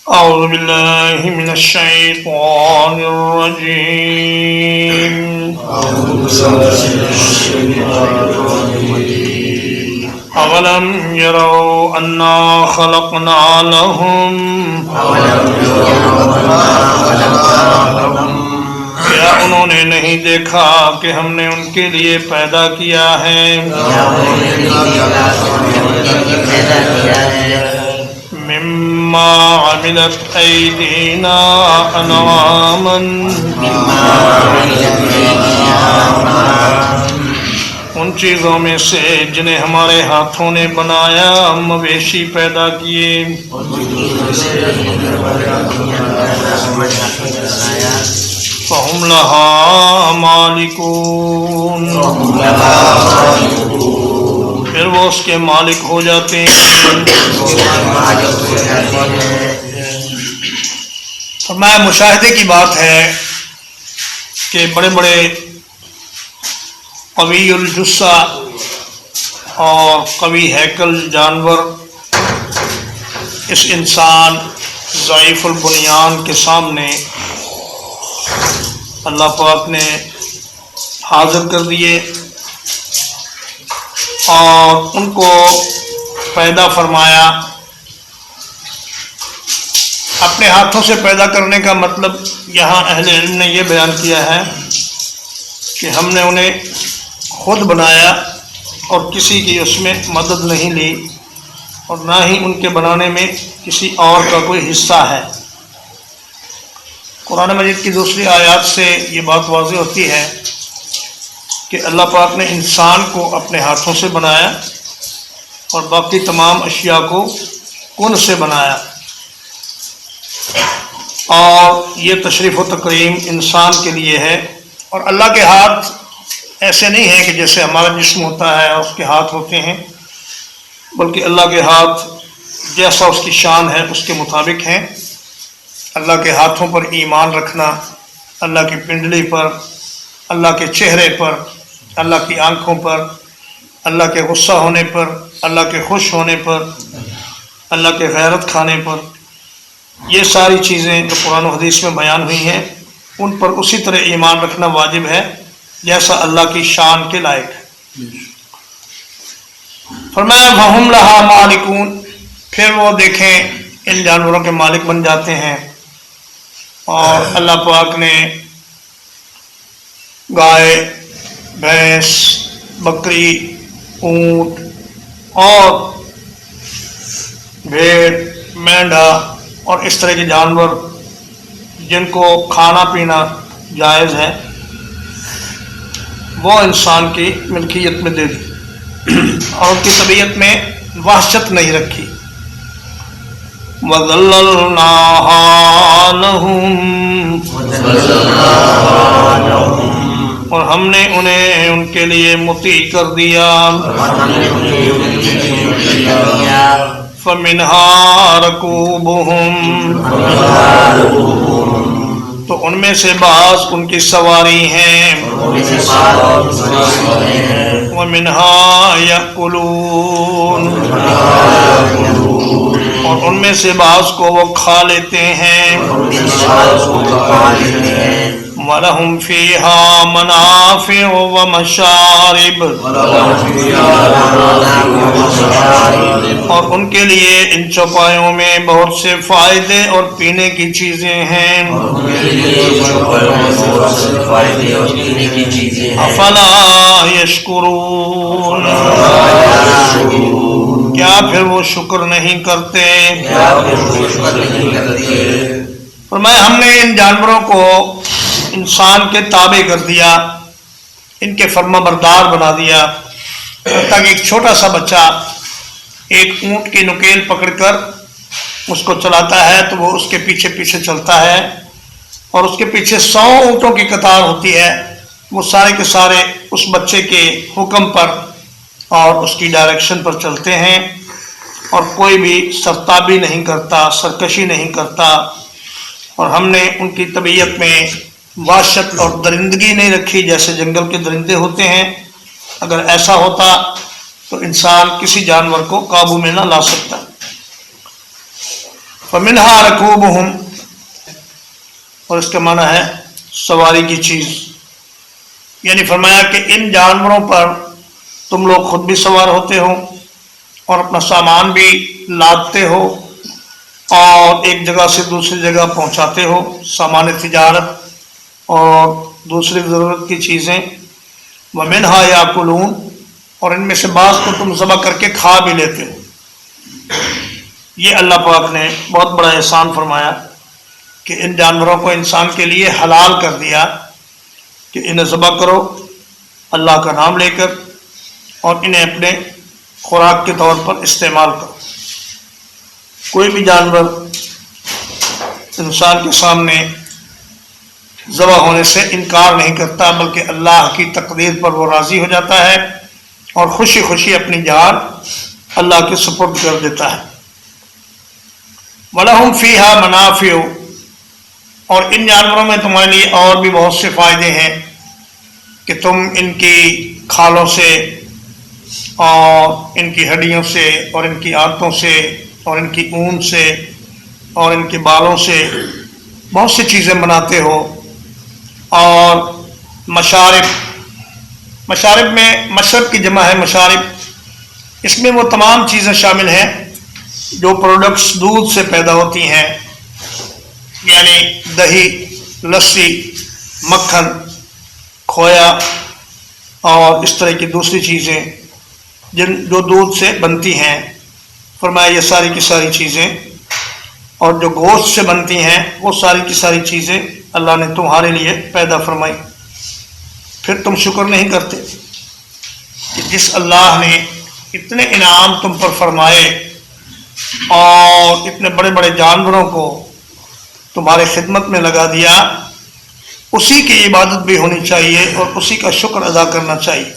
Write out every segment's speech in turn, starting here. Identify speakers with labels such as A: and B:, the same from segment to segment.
A: أعوذ بالله من الشيطان الرجيم أولم يروا أنا خلقنا لهم کیا انہوں نے نہیں دیکھا کہ ہم نے ان کے لیے پیدا کیا ہے مما عملت ایدینا انعاما ان چیزوں میں سے جنہیں ہمارے ہاتھوں نے بنایا مویشی پیدا کیے فَهُمْ لَهَا مَالِكُونَ پھر وہ اس کے مالک ہو جاتے ہیں۔ فرمایا مشاہدے کی بات ہے کہ بڑے بڑے قوی الجثہ اور قوی ہیکل جانور اس انسان ضعیف البنیان کے سامنے اللہ پاک نے حاضر کر دیے اور ان کو پیدا فرمایا۔ اپنے ہاتھوں سے پیدا کرنے کا مطلب یہاں اہل علم نے یہ بیان کیا ہے کہ ہم نے انہیں خود بنایا اور کسی کی اس میں مدد نہیں لی اور نہ ہی ان کے بنانے میں کسی اور کا کوئی حصہ ہے۔ قرآن مجید کی دوسری آیات سے یہ بات واضح ہوتی ہے کہ اللہ پاک نے انسان کو اپنے ہاتھوں سے بنایا اور باقی تمام اشیاء کو کن سے بنایا، اور یہ تشریف و تکریم انسان کے لیے ہے۔ اور اللہ کے ہاتھ ایسے نہیں ہیں کہ جیسے ہمارا جسم ہوتا ہے اور اس کے ہاتھ ہوتے ہیں، بلکہ اللہ کے ہاتھ جیسا اس کی شان ہے اس کے مطابق ہیں۔ اللہ کے ہاتھوں پر ایمان رکھنا، اللہ کی پنڈلی پر، اللہ کے چہرے پر، اللہ کی آنکھوں پر، اللہ کے غصہ ہونے پر، اللہ کے خوش ہونے پر، اللہ کے غیرت کھانے پر، یہ ساری چیزیں جو قرآن و حدیث میں بیان ہوئی ہیں ان پر اسی طرح ایمان رکھنا واجب ہے جیسا اللہ کی شان کے لائق ہے۔ فرمایا فَهُمْ لَهَا مَالِكُونَ پھر وہ دیکھیں ان جانوروں کے مالک بن جاتے ہیں۔ اور اللہ پاک نے گائے، بھینس، بکری، اونٹ اور بھیڑ، مینڈا اور اس طرح کے جانور جن کو کھانا پینا جائز ہے وہ انسان کی ملکیت میں دے دی اور ان کی طبیعت میں وحشت نہیں رکھی۔ وَذَلَّلْنَاهَا لَهُمْ اور ہم نے انہیں ان کے لیے مطیع کر دیا۔ فَمِنْهَا رَكُوبُهُمْ تو ان میں سے بعض ان کی سواری ہیں۔ وَمِنْهَا يَأْكُلُونَ اور ان میں سے بعض کو وہ کھا لیتے ہیں۔ وَلَهُمْ فِيهَا مَنَافِعُ وَمَشَارِبُ اور ان کے لیے ان چوپایوں میں بہت سے فائدے اور پینے کی چیزیں ہیں۔ افلا یشکرون کیا پھر وہ شکر نہیں کرتے؟ فرمایا ہم نے ان جانوروں کو انسان کے تابع کر دیا، ان کے فرما بردار بنا دیا، تاکہ ایک چھوٹا سا بچہ ایک اونٹ کی نکیل پکڑ کر اس کو چلاتا ہے تو وہ اس کے پیچھے پیچھے چلتا ہے، اور اس کے پیچھے 100 اونٹوں کی قطار ہوتی ہے، وہ سارے کے سارے اس بچے کے حکم پر اور اس کی ڈائریکشن پر چلتے ہیں، اور کوئی بھی سرتابی نہیں کرتا، سرکشی نہیں کرتا۔ اور ہم نے ان کی طبیعت میں وحشت اور درندگی نہیں رکھی جیسے جنگل کے درندے ہوتے ہیں۔ اگر ایسا ہوتا تو انسان کسی جانور کو قابو میں نہ لا سکتا۔ فمنها رکوبہم، اور اس کا معنی ہے سواری کی چیز، یعنی فرمایا کہ ان جانوروں پر تم لوگ خود بھی سوار ہوتے ہو اور اپنا سامان بھی لادتے ہو اور ایک جگہ سے دوسری جگہ پہنچاتے ہو، سامان تجارت اور دوسری ضرورت کی چیزیں۔ وَمِنْهَا يَأْكُلُونَ، اور ان میں سے بعض کو تم ذبح کر کے کھا بھی لیتے ہو۔ یہ اللہ پاک نے بہت بڑا احسان فرمایا کہ ان جانوروں کو انسان کے لیے حلال کر دیا کہ انہیں ذبح کرو اللہ کا نام لے کر اور انہیں اپنے خوراک کے طور پر استعمال کرو۔ کوئی بھی جانور انسان کے سامنے ذبح ہونے سے انکار نہیں کرتا، بلکہ اللہ کی تقدیر پر وہ راضی ہو جاتا ہے اور خوشی خوشی اپنی جان اللہ کے سپرد کر دیتا ہے۔ وَلَهُمْ فِيهَا مَنَافِعُ، اور ان جانوروں میں تمہارے لیے اور بھی بہت سے فائدے ہیں کہ تم ان کی کھالوں سے اور ان کی ہڈیوں سے اور ان کی آنتوں سے اور ان کی اون سے اور ان کے بالوں سے بہت سی چیزیں بناتے ہو۔ اور مشارب میں مشرب کی جمع ہے مشارب، اس میں وہ تمام چیزیں شامل ہیں جو پروڈکٹس دودھ سے پیدا ہوتی ہیں، یعنی دہی، لسی، مکھن، کھویا اور اس طرح کی دوسری چیزیں جو دودھ سے بنتی ہیں۔ فرمایا یہ ساری کی ساری چیزیں، اور جو گوشت سے بنتی ہیں وہ ساری کی ساری چیزیں اللہ نے تمہارے لیے پیدا فرمائی۔ پھر تم شکر نہیں کرتے کہ جس اللہ نے اتنے انعام تم پر فرمائے اور اتنے بڑے بڑے جانوروں کو تمہارے خدمت میں لگا دیا، اسی کی عبادت بھی ہونی چاہیے اور اسی کا شکر ادا کرنا چاہیے۔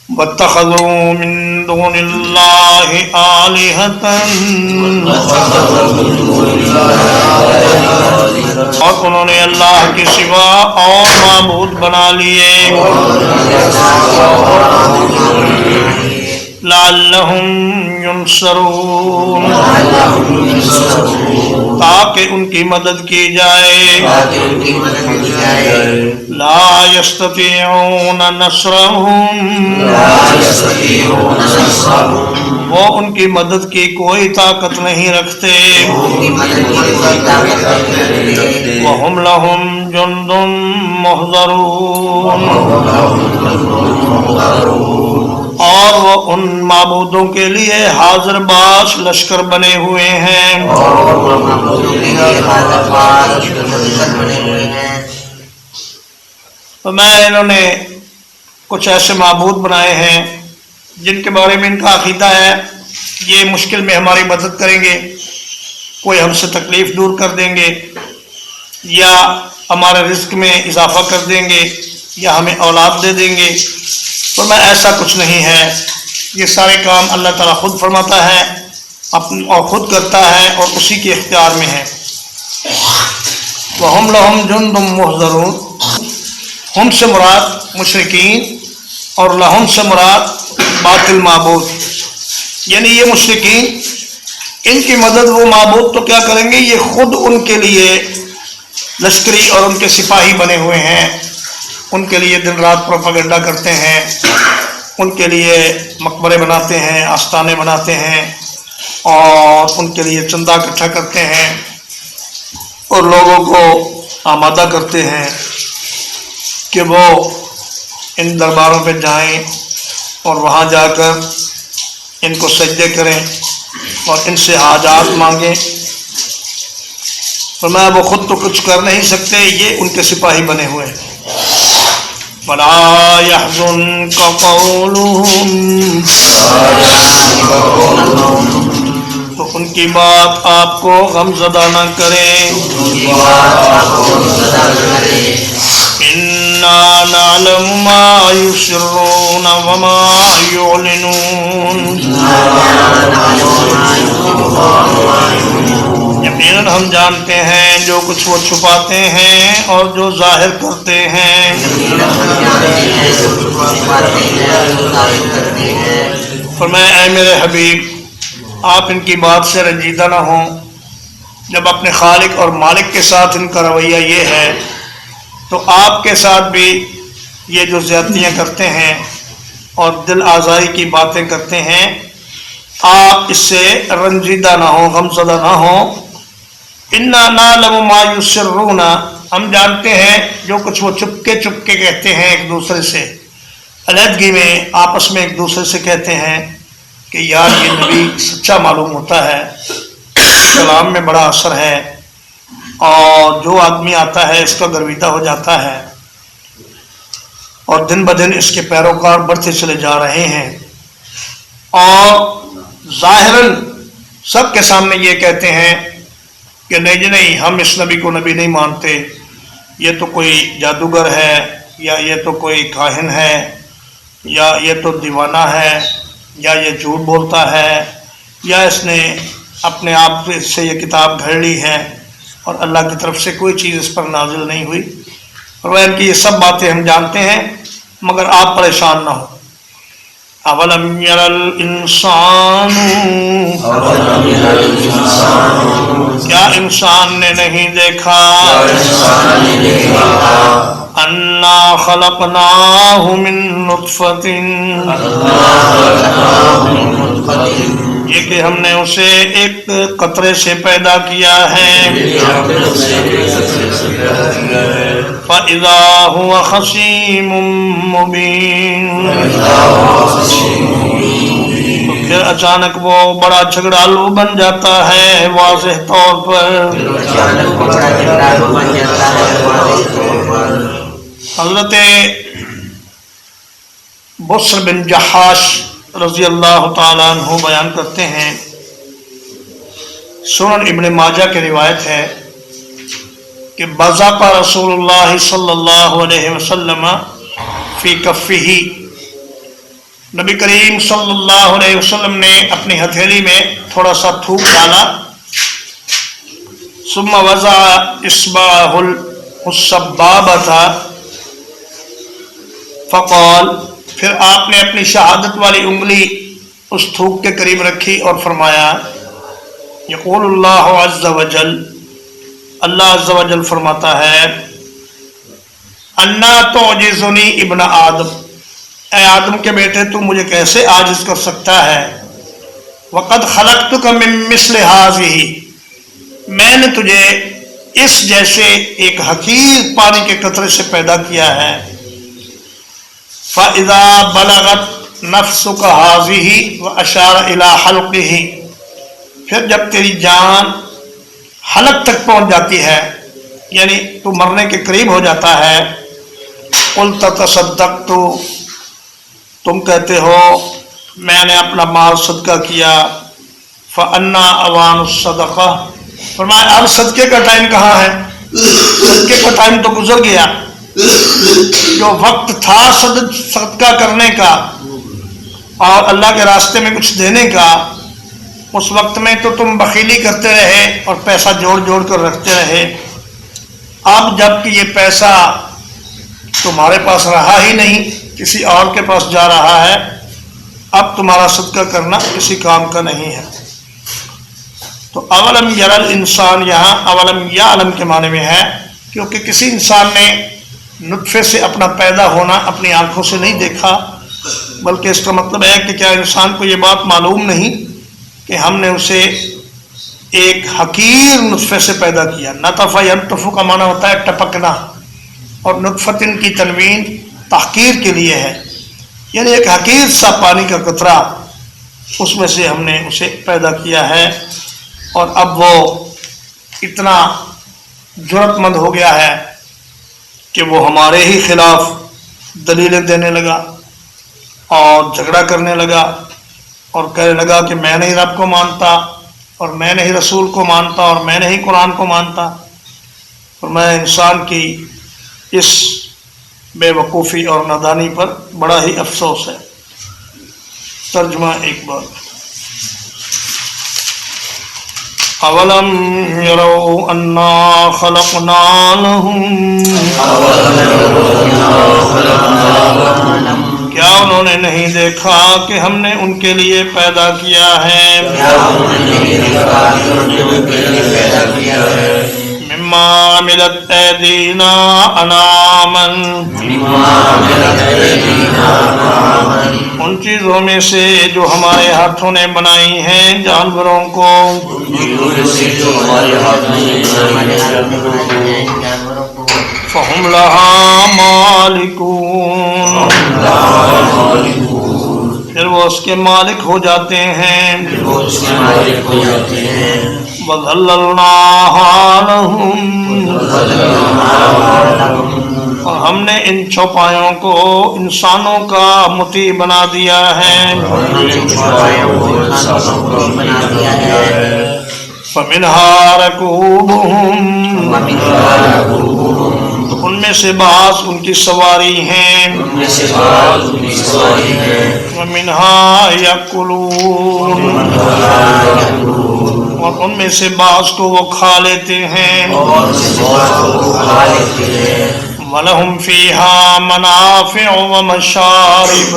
A: وَاتَّخَذُوا مِن دُونِ اللَّهِ آلِهَةً، اور انہوں نے اللہ کے سوا اور معبود بنا لیے، لَعَلَّهُمْ يُنصَرُونَ، تاکہ ان کی مدد کی جائے۔ لا يستطيعون نصرهم، وہ ان کی مدد کی کوئی طاقت نہیں رکھتے۔ وَهُمْ لَهُمْ جُنْدٌ مُحْضَرُونَ، اور وہ ان معبودوں کے لیے حاضر باش لشکر بنے ہوئے ہیں۔ تو میں انہوں نے کچھ ایسے معبود بنائے ہیں جن کے بارے میں ان کا عقیدہ ہے یہ مشکل میں ہماری مدد کریں گے، کوئی ہم سے تکلیف دور کر دیں گے، یا ہمارے رزق میں اضافہ کر دیں گے، یا ہمیں اولاد دے دیں گے۔ تو میں ایسا کچھ نہیں ہے، یہ سارے کام اللہ تعالیٰ خود فرماتا ہے اور خود کرتا ہے اور اسی کے اختیار میں ہے۔ وَهُمْ لَهُمْ جُنْدٌ مُحْضَرُونَ، ہم سے مراد مشرکین اور لہم سے مراد باطل معبود، یعنی یہ مشرکین ان کی مدد وہ معبود تو کیا کریں گے، یہ خود ان کے لیے لشکری اور ان کے سپاہی بنے ہوئے ہیں، ان کے لیے دن رات پروپیگنڈا کرتے ہیں، ان کے لیے مقبرے بناتے ہیں، آستانے بناتے ہیں اور ان کے لیے چندہ اکٹھا کرتے ہیں اور لوگوں کو آمادہ کرتے ہیں کہ وہ ان درباروں پہ جائیں اور وہاں جا کر ان کو سجدے کریں اور ان سے حاجات مانگیں۔ فرمایا وہ خود تو کچھ کر نہیں سکتے، یہ ان کے سپاہی بنے ہوئے ہیں۔ وَلَا يَحْزُنْكَ قَوْلُهُمْ، تو ان کی بات آپ کو غمزدہ نہ کرے۔ إِنَّا نَعْلَمُ مَا يُسِرُّونَ وَمَا يُعْلِنُونَ، یقیناً ہم جانتے ہیں جو کچھ وہ چھپاتے ہیں اور جو ظاہر کرتے ہیں۔ فرمایا اے میرے حبیب آپ ان کی بات سے رنجیدہ نہ ہوں. جب اپنے خالق اور مالک کے ساتھ ان کا رویہ یہ ہے تو آپ کے ساتھ بھی یہ جو زیادتیاں کرتے ہیں اور دل آزاری کی باتیں کرتے ہیں آپ اس سے رنجیدہ نہ ہوں، غمزدہ نہ ہوں. انا نعلم ما یسرون، ہم جانتے ہیں جو کچھ وہ چپکے چپکے کہتے ہیں ایک دوسرے سے، علیحدگی میں آپس میں ایک دوسرے سے کہتے ہیں کہ یار یہ نبی سچا معلوم ہوتا ہے، کلام میں بڑا اثر ہے، اور جو آدمی آتا ہے اس کا گرویدہ ہو جاتا ہے، اور دن بدن اس کے پیروکار بڑھتے چلے جا رہے ہیں. اور ظاہراً سب کے سامنے یہ کہتے ہیں کہ نہیں جی نہیں، ہم اس نبی کو نبی نہیں مانتے، یہ تو کوئی جادوگر ہے، یا یہ تو کوئی کاہن ہے، یا یہ تو دیوانہ ہے، یا یہ جھوٹ بولتا ہے، یا اس نے اپنے آپ سے یہ کتاب گھڑ لی ہے اور اللہ کی طرف سے کوئی چیز اس پر نازل نہیں ہوئی. اور ان کی یہ سب باتیں ہم جانتے ہیں، مگر آپ پریشان نہ ہو. اولم یر الانسان، کیا انسان نے نہیں دیکھا، انا خلقناہ من نطفۃ، یہ کہ ہم نے اسے ایک قطرے سے پیدا کیا ہے، فَإِذَا هُوَ خَصِيمٌ مُّبِينٌ، تو پھر اچانک وہ بڑا جھگڑالو بن جاتا ہے واضح طور پر. حضرت بصر بن جحاش رضی اللہ تعالیٰ عنہ بیان کرتے ہیں، سنن ابن ماجہ کی روایت ہے کہ بزق رسول اللہ صلی اللہ علیہ وسلم فی کفہ، نبی کریم صلی اللہ علیہ وسلم نے اپنی ہتھیلی میں تھوڑا سا تھوک ڈالا. ثم وضع اصبعہ السبابۃ فقال، پھر آپ نے اپنی شہادت والی انگلی اس تھوک کے قریب رکھی اور فرمایا، یقول اللہ عز وجل، اللہ عز وجل فرماتا ہے، انا تعجزنی ابن آدم، اے آدم کے بیٹے تو مجھے کیسے عاجز کر سکتا ہے، وقد خلقتک من مثل ہذہ، میں نے تجھے اس جیسے ایک حقیر پانی کے قطرے سے پیدا کیا ہے. فَإِذَا بَلَغَتْ نَفْسُكَ هَذِهِ وَأَشَارَ إِلَى حَلْقِهِ، پھر جب تیری جان حلق تک پہنچ جاتی ہے، یعنی تو مرنے کے قریب ہو جاتا ہے، قُلْتَ تَصَدَّقْتُ، تم کہتے ہو میں نے اپنا مال صدقہ کیا. فَأَنَّا أَوَانُ الصَّدَقَةِ، فرمایا اب صدقے کا ٹائم کہاں ہے، صدقے کا ٹائم تو گزر گیا. جو وقت تھا صدقہ کرنے کا اور اللہ کے راستے میں کچھ دینے کا، اس وقت میں تو تم بخیلی کرتے رہے اور پیسہ جوڑ جوڑ کر رکھتے رہے. اب جب کہ یہ پیسہ تمہارے پاس رہا ہی نہیں، کسی اور کے پاس جا رہا ہے، اب تمہارا صدقہ کرنا کسی کام کا نہیں ہے. تو اولم یر الانسان یہاں اولم یعلم کے معنی میں ہے، کیونکہ کسی انسان نے نطفے سے اپنا پیدا ہونا اپنی آنکھوں سے نہیں دیکھا، بلکہ اس کا مطلب ہے کہ کیا انسان کو یہ بات معلوم نہیں کہ ہم نے اسے ایک حقیر نطفے سے پیدا کیا. نطف ینطف کا معنی ہوتا ہے ٹپکنا، اور نطفتن کی تنوین تحقیر کے لیے ہے، یعنی ایک حقیر سا پانی کا قطرہ، اس میں سے ہم نے اسے پیدا کیا ہے. اور اب وہ اتنا جرأت مند ہو گیا ہے کہ وہ ہمارے ہی خلاف دلیلیں دینے لگا اور جھگڑا کرنے لگا اور کہنے لگا کہ میں نہیں رب کو مانتا، اور میں نہیں رسول کو مانتا، اور میں نہیں قرآن کو مانتا. اور میں انسان کی اس بے وقوفی اور نادانی پر بڑا ہی افسوس ہے. ترجمہ ایک بار، اولم یروا انا خلقنا لهم، کیا انہوں نے نہیں دیکھا کہ ہم نے ان کے لیے پیدا کیا ہے مما عملت ایدینا انعاما ان چیزوں میں سے جو ہمارے ہاتھوں نے بنائی ہیں جانوروں کو فہم لہا مالکون پھر وہ اس کے مالک ہو جاتے ہیں وَذَلَّلْنَاهَا لَهُمْ اور ہم نے ان چوپایوں کو انسانوں کا مطیع بنا دیا ہے فَمِنْهَا رَكُوبُهُمْ تو ان میں سے بعض ان کی سواری ہیں وَمِنْهَا يَأْكُلُونَ اور ان میں سے بعض کو وہ کھا لیتے ہیں وَلَهُمْ فِيهَا مَنَافِعُ وَمَشَارِبُ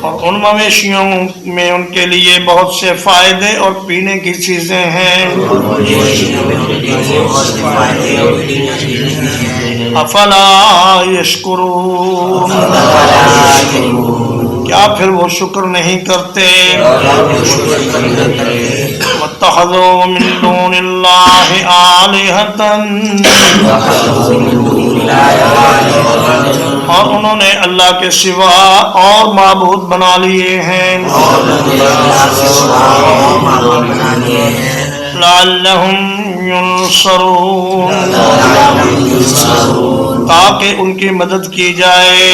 A: اور ان مویشیوں میں ان کے لیے بہت سے فائدے اور پینے کی چیزیں ہیں افلا یشکرون کیا پھر وہ شکر نہیں کرتے واتخذوا من دون اللہ آلہۃ اور انہوں نے اللہ کے سوا اور معبود بنا لیے ہیں لعلہم ینصرون تاکہ ان کی مدد کی جائے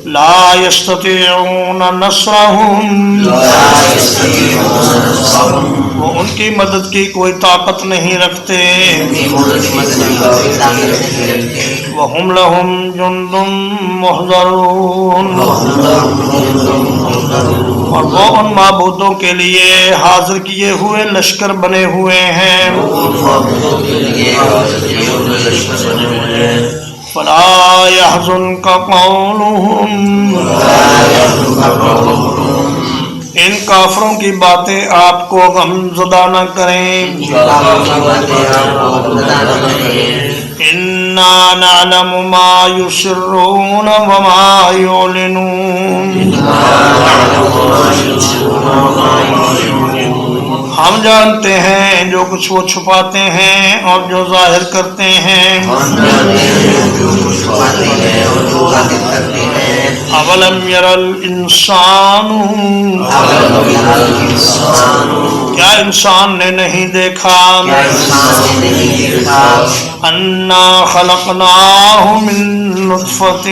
A: لا یستطیعون نصرہم وہ ان کی مدد کی کوئی طاقت نہیں رکھتے وہم لہم جند محضرون اور وہ ان معبودوں کے لیے حاضر کیے ہوئے لشکر بنے ہوئے ہیں فلا يحزنك قولهم ان کافروں کی باتیں آپ کو غم زدہ نہ کریں انا نعلم ما يسرون وما يعلنون ہم جانتے ہیں جو کچھ وہ چھپاتے ہیں اور جو ظاہر کرتے ہیں اولم یر الانسان کیا انسان نے نہیں دیکھا انا خلقناہ من نطفۃ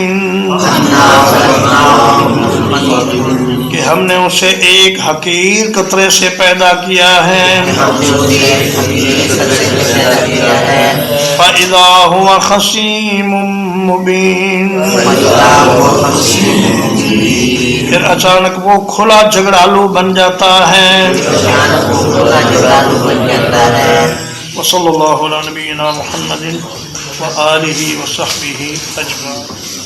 A: کہ ہم نے اسے ایک حقیر قطرے سے پیدا کیا ہے فَإِذَا هُوَ خَصِيمٌ مُبِينٌ پھر اچانک وہ کھلا جھگڑالو بن جاتا ہے وصلی اللہ علی نبینا محمد وآلہ وصحبہ اجمعین.